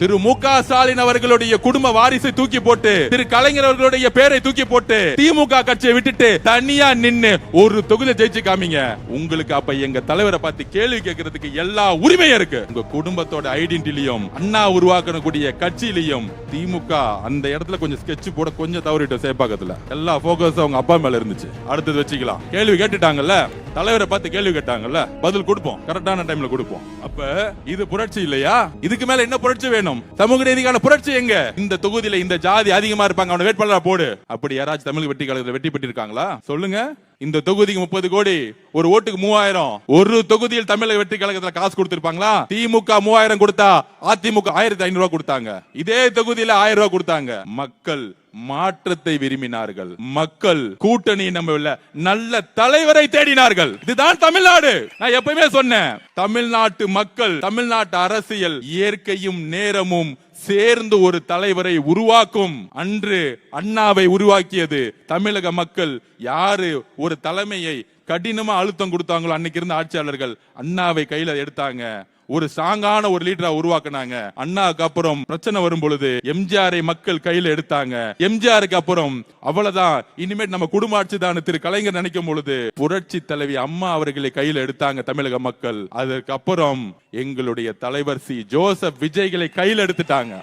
திரு மு.க. ஸ்டாலின் அவர்களுடைய குடும்ப வாரிசை தூக்கி போட்டு, திரு கலைஞர் அவர்களுடைய பேரை தூக்கி போட்டு, திமுக கட்சியை விட்டுட்டு தனியா நின்னு ஒரு தொகுதியை ஜெயிச்சு காமிங்க. உங்களுக்கு அப்ப எங்க தலைவரை பார்த்து கேள்வி கேட்கறதுக்கு எல்லா உரிமையும் இருக்கு. உங்க குடும்பத்தோட ஐடென்டிட்டிலையும் அண்ணா உருவாக்கக்கூடிய கட்சியிலையும் திமுக அந்த இடத்துல கொஞ்சம் ஸ்கெட்ச் போட கொஞ்சம் தவறிட்டு சேப்பாக்கத்துல எல்லா போக்கஸ் அவங்க அப்பா மேல இருந்துச்சு. அடுத்தது வச்சுக்கலாம். கேள்வி கேட்டுட்டாங்கல்ல, தலைவரை பார்த்து கேள்வி கேட்டாங்கல்ல, பதில் கொடுப்போம், கரெக்டான டைம்ல கொடுப்போம். அப்ப இது புரட்சி இல்லையா? இதுக்கு மேல என்ன புரட்சி வேணும்? சமூக நீதிக்கான புரட்சி எங்க? இந்த தொகுதியில இந்த ஜாதி அதிகமா இருப்பாங்க, அவனை வேட்பாளரா போடு. அப்படி யாராச்சும் தமிழ் வெற்றி கழகத்துல வெற்றி பெற்று இருக்காங்களா? சொல்லுங்க. இந்த தொகுதிக்கு 30 கோடி, ஒரு ஓட்டுக்கு 3000. ஒரு தொகுதியில் தமிழக வெற்றி கழகத்துல காசு கொடுத்திருப்பாங்களா? திமுக 3000 கொடுத்தா அதிமுக 1500 ரூபாய் கொடுத்தாங்க. இதே தொகுதியில 1000 ரூபாய் கொடுத்தாங்க. மக்கள் மாற்றத்தை விரும்பினார்கள். மக்கள் கூட்டணி நம்பவில்லை, நல்ல தலைவரை தேடினார்கள். இதுதான் தமிழ்நாடு. நான் எப்பவுமே சொன்னேன், தமிழ்நாட்டு மக்கள், தமிழ்நாட்டு அரசியல் இயற்கையும் நேரமும் சேர்ந்து ஒரு தலைவரை உருவாக்கும். அன்று அண்ணாவை உருவாக்கியது தமிழக மக்கள். யாரு ஒரு தலைமையை கடினமா அழுத்தம் கொடுத்தாங்களோ அன்னைக்கு இருந்த ஆட்சியாளர்கள் அண்ணாவை கையில எடுத்தாங்க. ஒரு ஸ்ட்ராங்கான ஒரு லீடரா உருவாக்குனாங்க. அண்ணாவுக்கு அப்புறம் பிரச்சனை வரும் பொழுது எம்ஜிஆரை மக்கள் கையில எடுத்தாங்க. எம்ஜிஆருக்கு அப்புறம் அவ்வளவுதான், இனிமேல் நம்ம குடும்ப ஆட்சி தான் திரு கலைஞர் நினைக்கும் பொழுது புரட்சி தலைவி அம்மா அவர்களை கையில எடுத்தாங்க தமிழக மக்கள். அதற்கு அப்புறம் எங்களுடைய தலைவர் சி. ஜோசப் விஜய்களை கையில எடுத்துட்டாங்க.